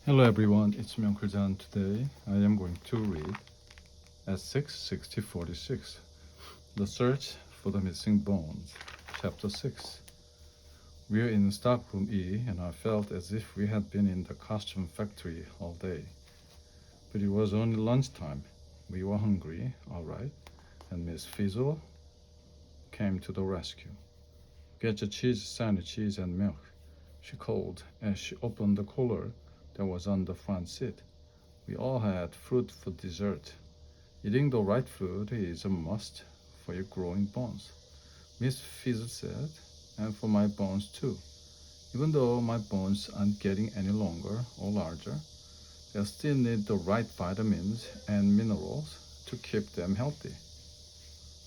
Hello everyone, it's me Uncle John. Today I am going to read S66046, The Search for the Missing Bones, Chapter 6. We're in stockroom E and I felt as if we had been in the costume factory all day. But it was only lunchtime. We were hungry, all right, and Miss Fizzle came to the rescue. Get your cheese sandwiches and milk, she called as she opened the cooler that was on the front seat. We all had fruit for dessert. Eating the right food is a must for your growing bones, Miss Fizzle said, and for my bones too. Even though my bones aren't getting any longer or larger, they still need the right vitamins and minerals to keep them healthy.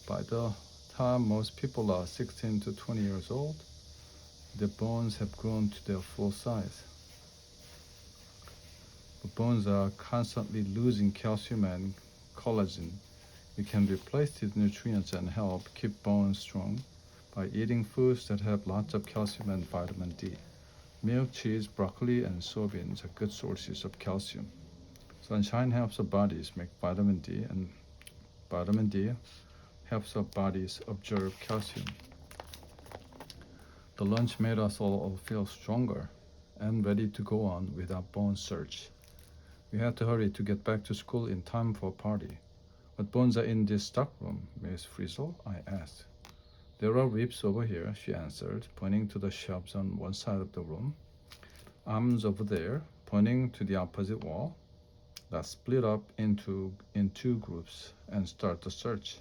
By the time most people are 16 to 20 years old, their bones have grown to their full size. But bones are constantly losing calcium and collagen. You can replace these nutrients and help keep bones strong by eating foods that have lots of calcium and vitamin D. Milk, cheese, broccoli, and soybeans are good sources of calcium. Sunshine helps our bodies make vitamin D, and vitamin D helps our bodies absorb calcium. The lunch made us all feel stronger and ready to go on with our bone search. We had to hurry to get back to school in time for a party. What bones are in this stockroom, Miss Frizzle? I asked. There are ribs over here, she answered, pointing to the shelves on one side of the room. Arms over there, pointing to the opposite wall. Let's split up in two groups and start the search.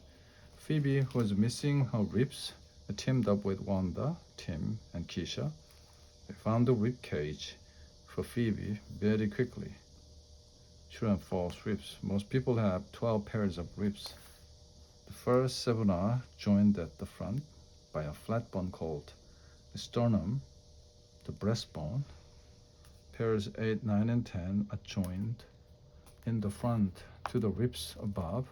Phoebe, who was missing her ribs, teamed up with Wanda, Tim, and Keisha. They found the rib cage for Phoebe very quickly. True and false ribs. Most people have 12 pairs of ribs. The first seven are joined at the front by a flat bone called the sternum, the breastbone. Pairs 8, 9, and 10 are joined in the front to the ribs above.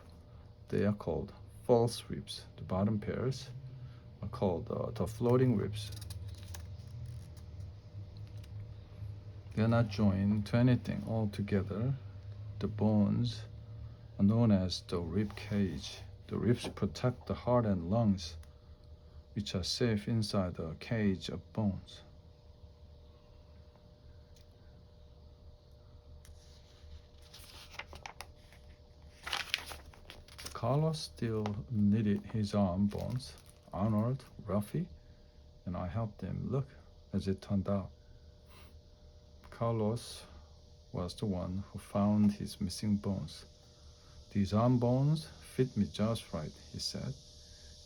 They are called false ribs. The bottom pairs are called the floating ribs. They are not joined to anything altogether. The bones are known as the rib cage. The ribs protect the heart and lungs, which are safe inside a cage of bones. Carlos still needed his arm bones. Arnold, Ralphie, and I helped him look, as it turned out. Carlos was the one who found his missing bones. These arm bones fit me just right, he said.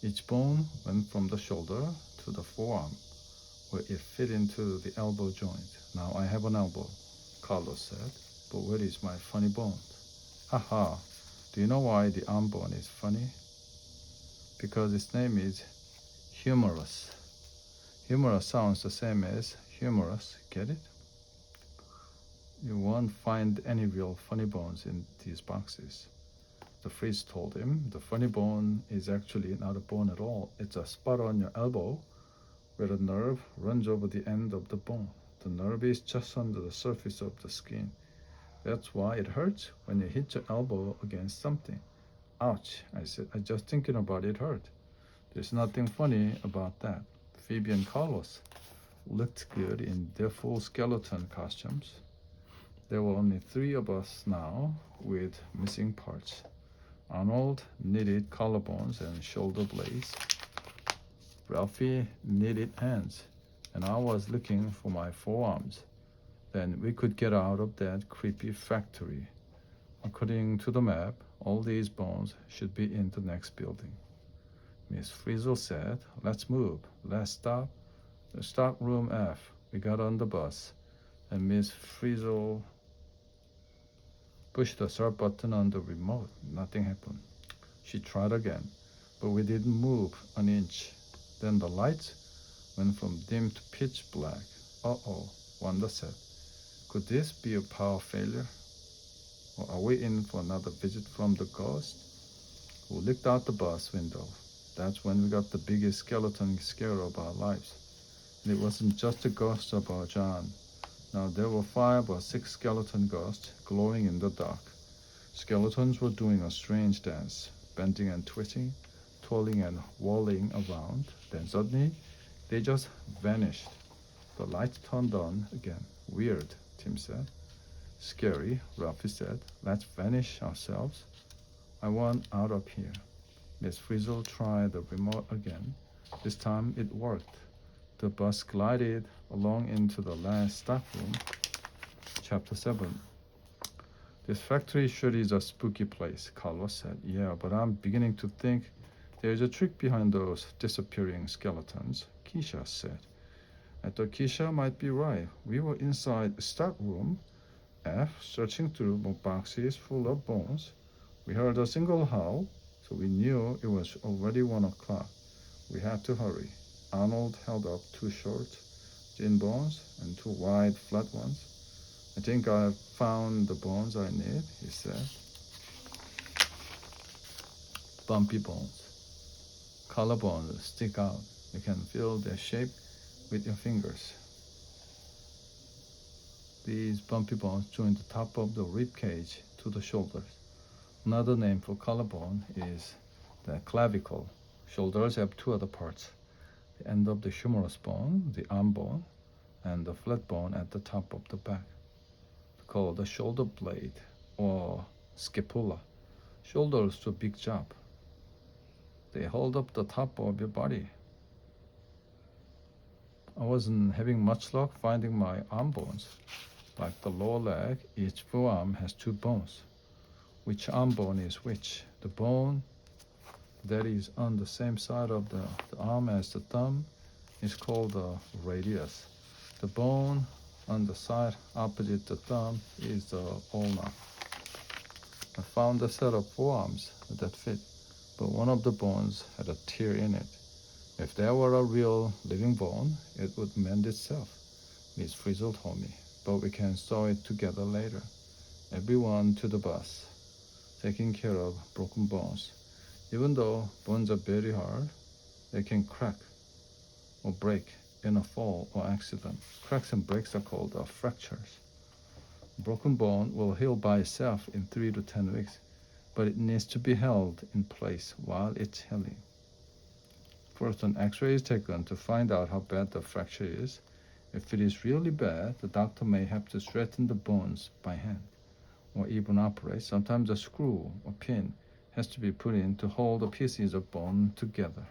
Each bone went from the shoulder to the forearm, where it fit into the elbow joint. Now I have an elbow, Carlos said, but where is my funny bone? Haha, do you know why the arm bone is funny? Because its name is humerus. Humerus sounds the same as humorous, get it? You won't find any real funny bones in these boxes. The priest told him the funny bone is actually not a bone at all. It's a spot on your elbow where a nerve runs over the end of the bone. The nerve is just under the surface of the skin. That's why it hurts when you hit your elbow against something. Ouch, I said. I just thinking about it hurt. There's nothing funny about that. Phoebe and Carlos looked good in their full skeleton costumes. There were only three of us now with missing parts. Arnold needed collarbones and shoulder blades. Ralphie needed hands, and I was looking for my forearms. Then we could get out of that creepy factory. According to the map, all these bones should be in the next building. Miss Frizzle said, let's move. Let's stop. The stock room F. We got on the bus, and Miss Frizzle pushed the start button on the remote. Nothing happened. She tried again, but we didn't move an inch. Then the lights went from dim to pitch black. Uh-oh, Wanda said. Could this be a power failure? Or are we in for another visit from the ghost? We looked out the bus window. That's when we got the biggest skeleton scare of our lives. And it wasn't just a ghost of our John. Now there were 5 or 6 skeleton ghosts glowing in the dark. Skeletons were doing a strange dance, bending and twisting, twirling and whirling around. Then suddenly, they just vanished. The lights turned on again. Weird, Tim said. Scary, Ralphie said. Let's vanish ourselves. I want out of here. Miss Frizzle tried the remote again. This time it worked. The bus glided along into the last stock room. Chapter 7. This factory sure is a spooky place, Carlos said. Yeah, but I'm beginning to think there's a trick behind those disappearing skeletons, Keisha said. I thought Keisha might be right. We were inside the stock room, F, searching through boxes full of bones. We heard a single howl, so we knew it was already 1 o'clock. We had to hurry. Arnold held up 2 short, thin bones and 2 wide, flat ones. I think I've found the bones I need, he said. Bumpy bones. Collarbones stick out. You can feel their shape with your fingers. These bumpy bones join the top of the rib cage to the shoulders. Another name for collarbone is the clavicle. Shoulders have 2 other parts. The end of the humerus bone, the arm bone, and the flat bone at the top of the back, called the shoulder blade or scapula. Shoulders do a big job. They hold up the top of your body. I wasn't having much luck finding my arm bones. Like the lower leg, each forearm has 2 bones. Which arm bone is which? The bone that is on the same side of the arm as the thumb is called the radius. The bone on the side opposite the thumb is the ulna. I found a set of forearms that fit, but one of the bones had a tear in it. If there were a real living bone, it would mend itself, Miss Frizzle told me, but we can sew it together later. Everyone to the bus, taking care of broken bones. Even though bones are very hard, they can crack or break in a fall or accident. Cracks and breaks are called fractures. A broken bone will heal by itself in 3 to 10 weeks, but it needs to be held in place while it's healing. First, an x-ray is taken to find out how bad the fracture is. If it is really bad, the doctor may have to straighten the bones by hand, or even operate. Sometimes a screw or pin has to be put in to hold the pieces of bone together.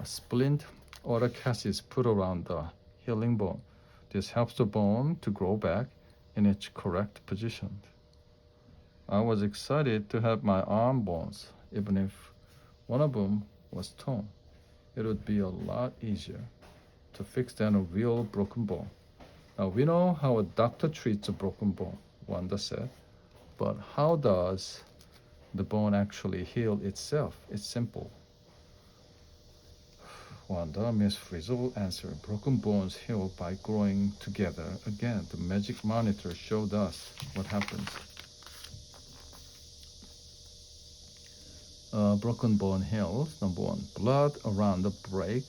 A splint or a cast is put around the healing bone. This helps the bone to grow back in its correct position. I was excited to have my arm bones, even if one of them was torn. It would be a lot easier to fix than a real broken bone. Now we know how a doctor treats a broken bone, Wanda said, but how does the bone actually heal itself? It's simple. Wanda, Miss Frizzle answered. Broken bones heal by growing together again. The magic monitor showed us what happens. Broken bone heals. Number 1, blood around the break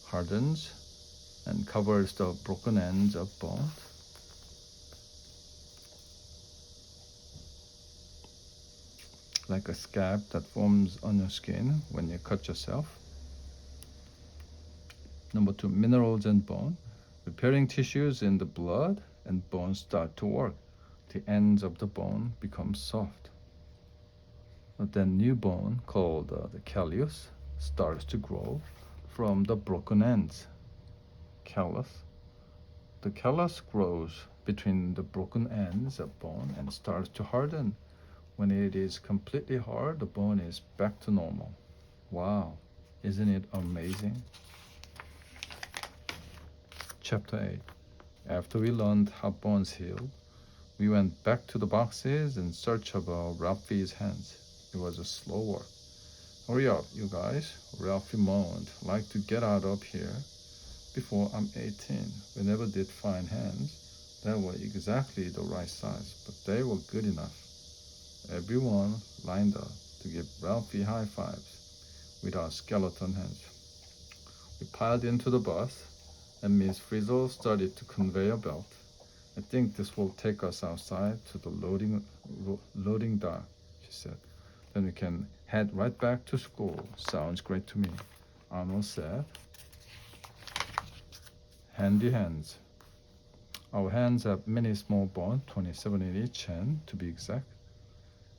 hardens and covers the broken ends of bones. Like a scab that forms on your skin when you cut yourself. Number 2, minerals in bone. Repairing tissues in the blood and bones start to work. The ends of the bone become soft. Then new bone called the callus starts to grow from the broken ends. Callus. The callus grows between the broken ends of bone and starts to harden. When it is completely hard, the bone is back to normal. Wow, isn't it amazing? Chapter 8. After we learned how bones heal, we went back to the boxes in search of Ralphie's hands. It was a slow work. Hurry up, you guys, Ralphie moaned. Like to get out of here before I'm 18. We never did find hands that were exactly the right size, but they were good enough. Everyone lined up to give Ralphie high fives with our skeleton hands. We piled into the bus and Miss Frizzle started to convey a belt. I think this will take us outside to the loading dock, she said. Then we can head right back to school. Sounds great to me, Arnold said. Handy hands. Our hands have many small bones, 27 in each hand to be exact.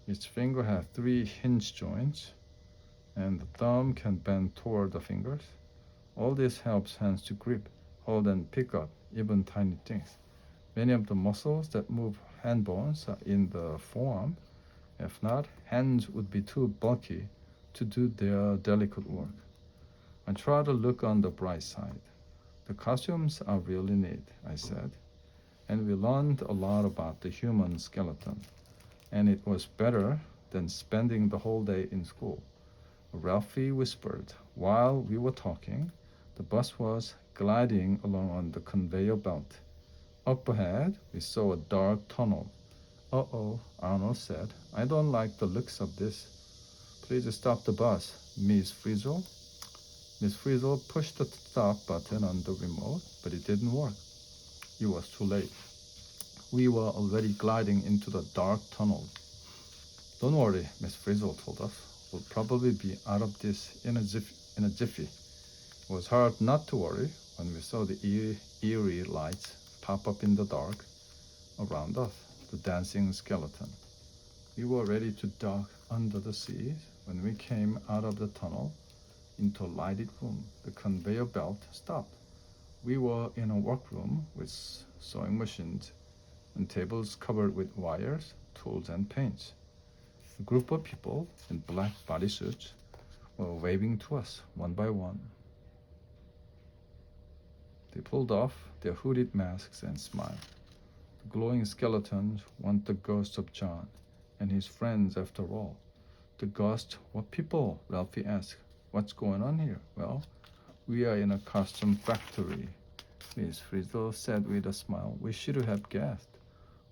Each finger has 3 hinge joints, and the thumb can bend toward the fingers. All this helps hands to grip, hold, and pick up even tiny things. Many of the muscles that move hand bones are in the forearm. If not, hands would be too bulky to do their delicate work. I try to look on the bright side. The costumes are really neat, I said, and we learned a lot about the human skeleton, and it was better than spending the whole day in school. Ralphie whispered. While we were talking, the bus was gliding along on the conveyor belt. Up ahead, we saw a dark tunnel. Uh-oh, Arnold said. I don't like the looks of this. Please stop the bus, Miss Frizzle. Miss Frizzle pushed the stop button on the remote, but it didn't work. It was too late. We were already gliding into the dark tunnel. Don't worry, Miss Frizzle told us. We'll probably be out of this in a jiffy. It was hard not to worry when we saw the eerie lights pop up in the dark around us, the dancing skeleton. We were ready to dock under the sea when we came out of the tunnel into a lighted room. The conveyor belt stopped. We were in a workroom with sewing machines and tables covered with wires, tools, and paints. A group of people in black bodysuits were waving to us one by one. They pulled off their hooded masks and smiled. The glowing skeletons weren't the ghosts of John and his friends after all. The ghosts were people, Ralphie asked. What's going on here? Well, we are in a costume factory, Miss Frizzle said with a smile. We should have guessed.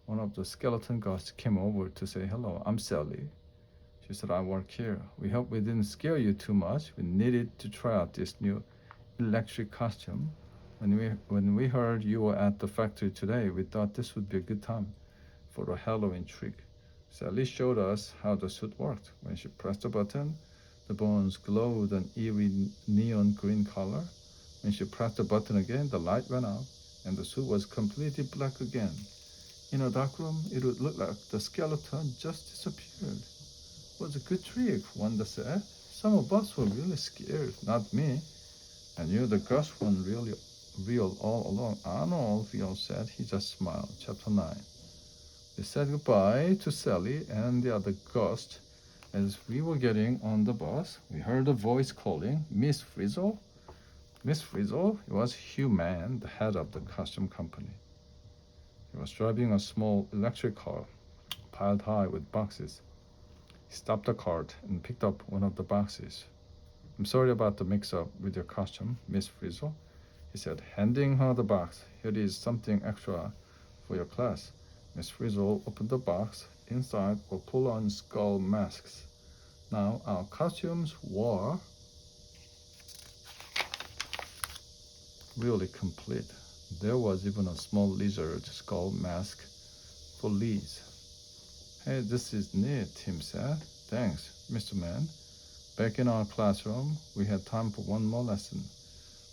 One of the skeleton ghosts came over to say hello. I'm Sally. She said, I work here. We hope we didn't scare you too much. We needed to try out this new electric costume. When we heard you were at the factory today, we thought this would be a good time for a Halloween trick. Sally showed us how the suit worked. When she pressed the button, the bones glowed an eerie neon green color. When she pressed the button again, the light went out, and the suit was completely black again. In a dark room, it would look like the skeleton just disappeared. It was a good trick, Wanda said. Some of us were really scared, not me. And you, the ghost, weren't really real all along. Arnold, we all said. He just smiled. Chapter 9. We said goodbye to Sally and the other ghost. As we were getting on the bus, we heard a voice calling, Miss Frizzle? Miss Frizzle? It was Hugh Mann, the head of the costume company. He was driving a small electric car, piled high with boxes. He stopped the cart and picked up one of the boxes. I'm sorry about the mix-up with your costume, Miss Frizzle, he said, handing her the box. Here is something extra for your class. Miss Frizzle opened the box. Inside were pull-on skull masks. Now our costumes were really complete. There was even a small lizard skull mask for Liz. Hey, this is neat, Tim said. Thanks, Mr. Mann. Back in our classroom, we had time for one more lesson.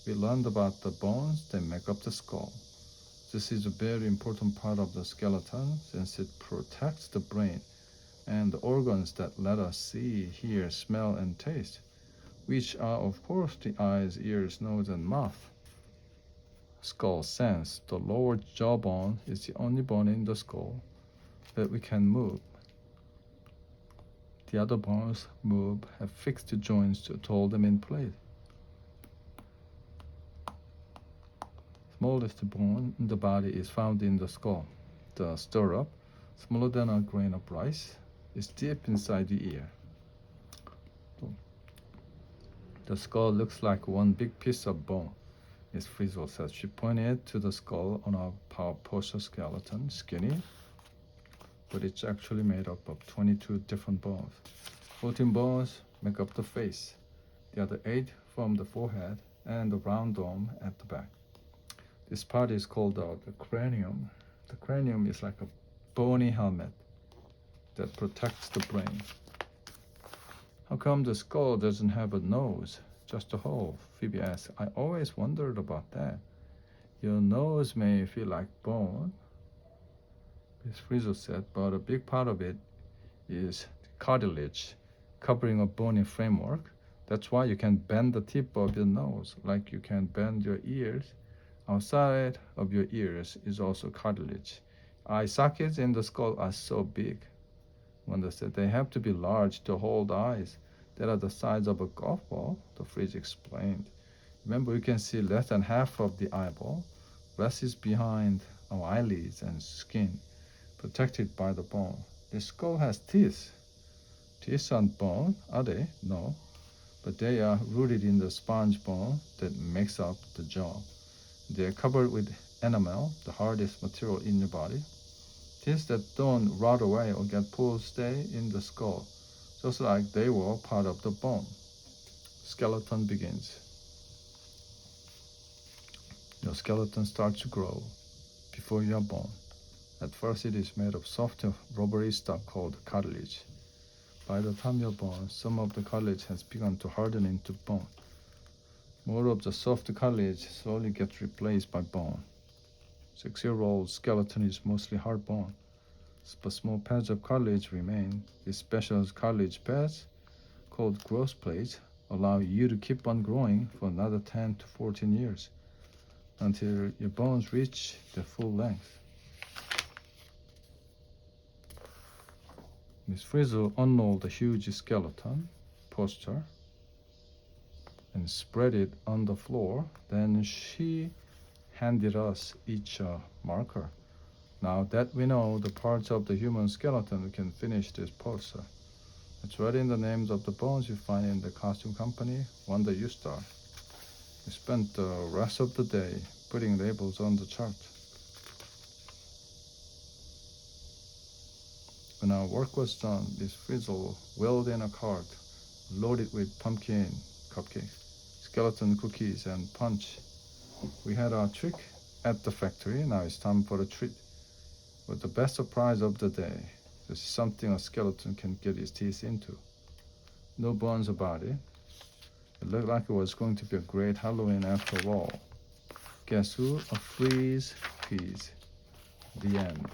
We learned about the bones that make up the skull. This is a very important part of the skeleton since it protects the brain and the organs that let us see, hear, smell, and taste, which are, of course, the eyes, ears, nose, and mouth. Skull sense. The lower jawbone is the only bone in the skull that we can move. The other bones have fixed joints to hold them in place. Smallest bone in the body is found in the skull. The stirrup, smaller than a grain of rice, is deep inside the ear. The skull looks like one big piece of bone, Miss Frizzle said. She pointed to the skull on our power posture skeleton, skinny, but it's actually made up of 22 different bones. 14 bones make up the face, the other 8 form the forehead and the round dome at the back. This part is called the cranium. The cranium is like a bony helmet that protects the brain. How come the skull doesn't have a nose, just a hole? Phoebe asks. I always wondered about that. Your nose may feel like bone, Miss Frizzle said, but a big part of it is cartilage covering a bony framework. That's why you can bend the tip of your nose like you can bend your ears. Outside of your ears is also cartilage. Eye sockets in the skull are so big. Wanda said they have to be large to hold eyes that are the size of a golf ball, the fridge explained. Remember, you can see less than half of the eyeball. Rest is behind our eyelids and skin, protected by the bone. The skull has teeth. Teeth aren't bone, are they? No. But they are rooted in the sponge bone that makes up the jaw. They are covered with enamel, the hardest material in your body. Teeth that don't rot away or get pulled stay in the skull, just like they were part of the bone. Skeleton begins. Your skeleton starts to grow before you are born. At first it is made of soft rubbery stuff called cartilage. By the time you're born, some of the cartilage has begun to harden into bone. More of the soft cartilage slowly gets replaced by bone. 6-year-old skeleton is mostly hard bone, but small pads of cartilage remain. These special cartilage pads, called growth plates, allow you to keep on growing for another 10 to 14 years until your bones reach their full length. Miss Frizzle unrolled a huge skeleton poster and spread it on the floor. Then she handed us each a marker. Now that we know the parts of the human skeleton, we can finish this poster. Let's write in the names of the bones you find in the costume company. Wanda, you start. We spent the rest of the day putting labels on the chart. When our work was done, Miss Frizzle wheeled in a cart loaded with pumpkin cupcakes, skeleton cookies, and punch. We had our trick at the factory. Now it's time for a treat. But the best surprise of the day is something a skeleton can get his teeth into. No bones about it. It looked like it was going to be a great Halloween after all. Guess who? A freeze piece. The end.